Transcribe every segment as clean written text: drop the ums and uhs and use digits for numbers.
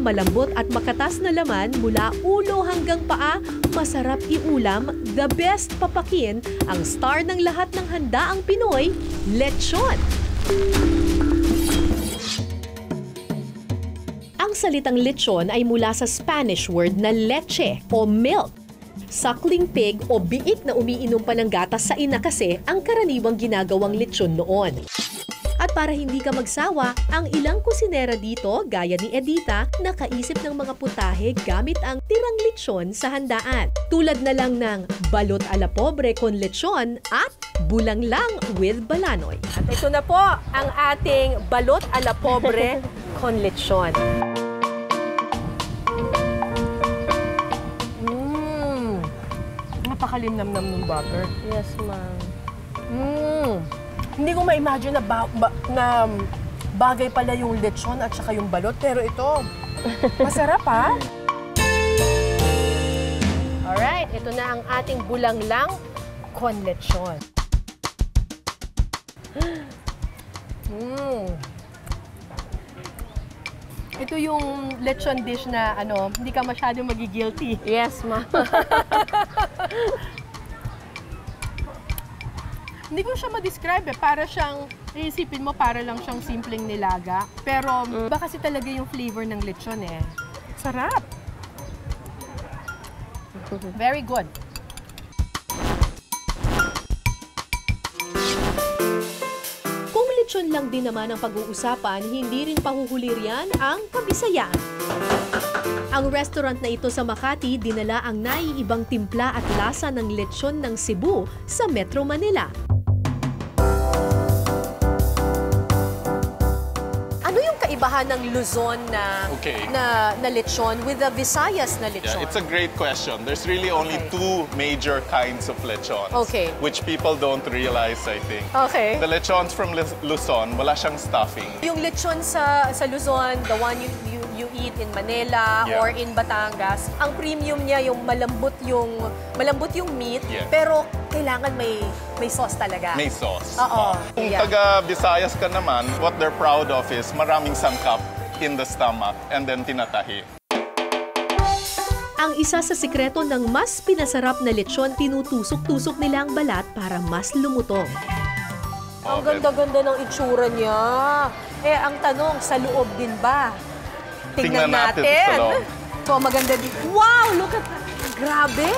malambot at makatas na laman mula ulo hanggang paa, masarap iulam, the best papakin, ang star ng lahat ng handaang Pinoy, lechon. Ang salitang lechon ay mula sa Spanish word na leche o milk. Suckling pig o biik na umiinom pa ng gatas sa ina kasi ang karaniwang ginagawang lechon noon. At para hindi ka magsawa, ang ilang kusinera dito, gaya ni Edita, nakaisip ng mga putahe gamit ang tirang lechon sa handaan. Tulad na lang ng balot a la pobre con lechon at bulang lang with balanoy. At ito na po ang ating balot a la pobre con lechon. Napakalimnam-nam ng butter. Yes, ma'am. Hindi ko ma-imagine na bagay pala yung lechon at saka yung balot. Pero ito, masarap ha? Alright, ito na ang ating bulang lang con lechon. Ito yung lechon dish na hindi ka masyadong magigilty. Yes, ma'am. Hindi ko siya ma-describe para siyang, iisipin mo para lang siyang simpleng nilaga. Pero iba kasi talaga yung flavor ng lechon eh. Sarap! Very good. Kung lechon lang din naman ang pag-uusapan, hindi rin pahuhulirian ang Kabisayan. Ang restaurant na ito sa Makati dinala ang naiibang timpla at lasa ng lechon ng Cebu sa Metro Manila. Ano yung kaibahan ng Luzon na lechon with the Visayas na lechon? Yeah, it's a great question. There's really only two major kinds of lechons, which people don't realize, I think. Okay. The lechons from Luzon, wala siyang stuffing. Yung lechon sa Luzon, the one you eat in Manila or in Batangas, ang premium niya yung malambot yung meat, pero kailangan may sauce talaga. May sauce. Oo. Kung taga Visayas ka naman, what they're proud of is maraming sangkap in the stomach and then tinatahi. Ang isa sa sikreto ng mas pinasarap na lechon, tinutusok-tusok nila ang balat para mas lumutong. Ang ganda-ganda ng itsura niya. Eh, ang tanong, sa loob din ba? Tingnan natin. Sa loob. So, maganda din. Wow! Look at that! Grabe!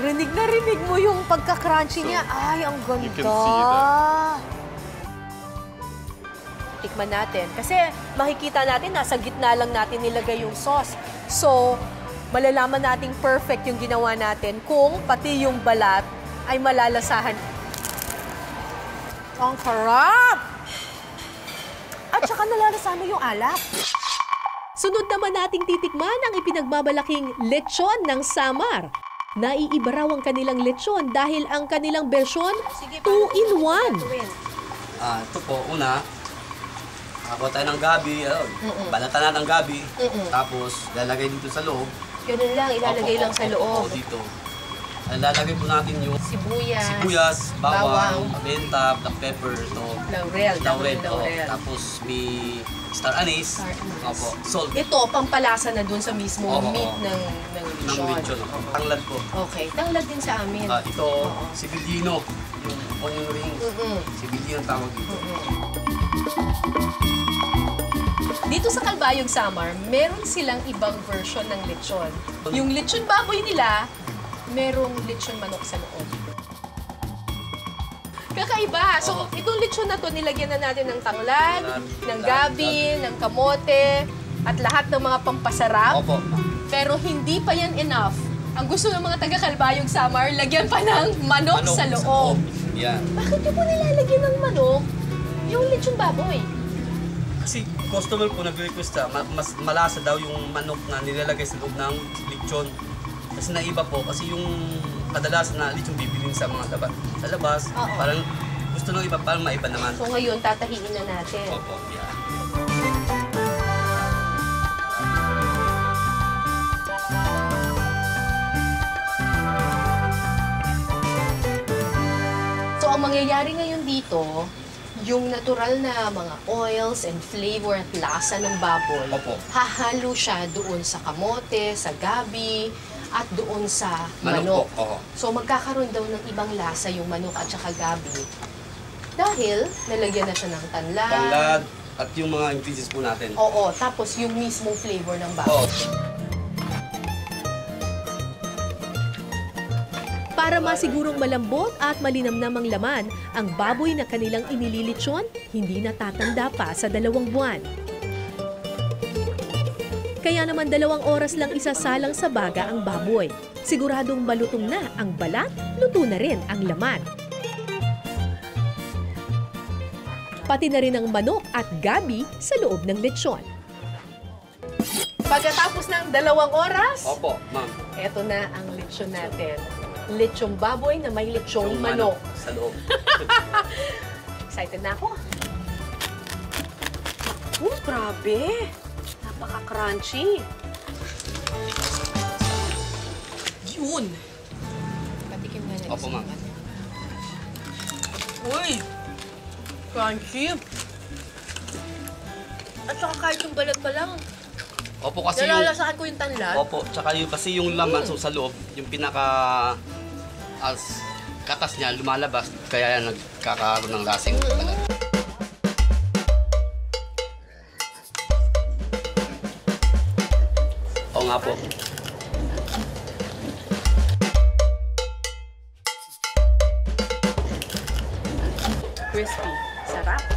Rinig na rinig mo yung pagka-crunchy niya. Ay, ang ganda! You can see that. Tikman natin. Kasi makikita natin, nasa gitna lang natin nilagay yung sauce. So, malalaman nating perfect yung ginawa natin kung pati yung balat ay malalasahan. Ang sarap! At saka nalalasahan mo yung alak. Sunod naman nating titikman ang ipinagbabalaking lechon ng Samar. Naiiba raw ang kanilang lechon dahil ang kanilang bersyon 2-in-1. Ito po, una, ako tayo ng gabi, balatan na ng gabi, tapos lalagay dito sa loob. Ganun lang, ilalagay lang sa loob. Dito. Lalagay po natin yung sibuyas, bawang, menta, black pepper, laurel. Tapos may star anise, salt. Ito, pampalasa na dun sa mismo meat ng lechon. Tanglad po. Okay, tanglad din sa amin. Ito, sibilino, yung onion rings. Sibilino tawag dito. Dito sa Calbayog Samar, meron silang ibang version ng lechon. Yung lechon baboy nila, merong lechon manok sa loob. Kakaiba. So, itong lechon na to, nilagyan na natin ng tanglad, ng gabi, ng kamote, at lahat ng mga pampasarap. Pero hindi pa yan enough. Ang gusto ng mga taga-Calbayog Samar, lagyan pa ng manok sa loob. Bakit niyo po nilalagyan ng manok yung lechon baboy? Kasi customer po nag-request mas malasa daw yung manok na nilalagay sa loob ng lechon. Kasi naiba po, kasi yung kadalasan na lechon bibilin sa mga labas, parang gusto ng iba, parang maiba naman. So ngayon, tatahiin na natin. Opo, So ang mangyayari ngayon dito, yung natural na mga oils and flavor at lasa ng baboy, Opo. hahalo siya doon sa kamote, sa gabi, at doon sa manok. po, oo. So magkakaroon daw ng ibang lasa yung manok at saka gabi. Dahil nalagyan na siya ng tanlad. Tanglad at yung mga ingredients po natin. Oo, tapos yung mismong flavor ng baboy. Oo. Para masigurong malambot at malinamnam ang laman, ang baboy na kanilang inililitsyon hindi natatanda pa sa 2 buwan. Kaya naman 2 oras lang isasalang sa baga ang baboy. Siguradong malutong na ang balat, luto na rin ang laman. Pati na rin ang manok at gabi sa loob ng lechon. Pagkatapos ng 2 oras, Opo, ma'am. eto na ang lechon natin. Lechong baboy na may lechong Yung manok. Sa loob. Excited na ako. Grabe! Napaka-crunchy. Yun! Patikim na Opo, ma'am. Uy! Crunchy! At saka kahit yung balat pa lang, Opo, kasi yung... nalalasahan ko yung tanlad. Opo, tsaka yung, kasi yung laman so, sa loob, yung pinaka... as katas niya lumalabas, kaya yan nagkakaroon ng lasing talaga. Oo nga po. Crispy. Sarap.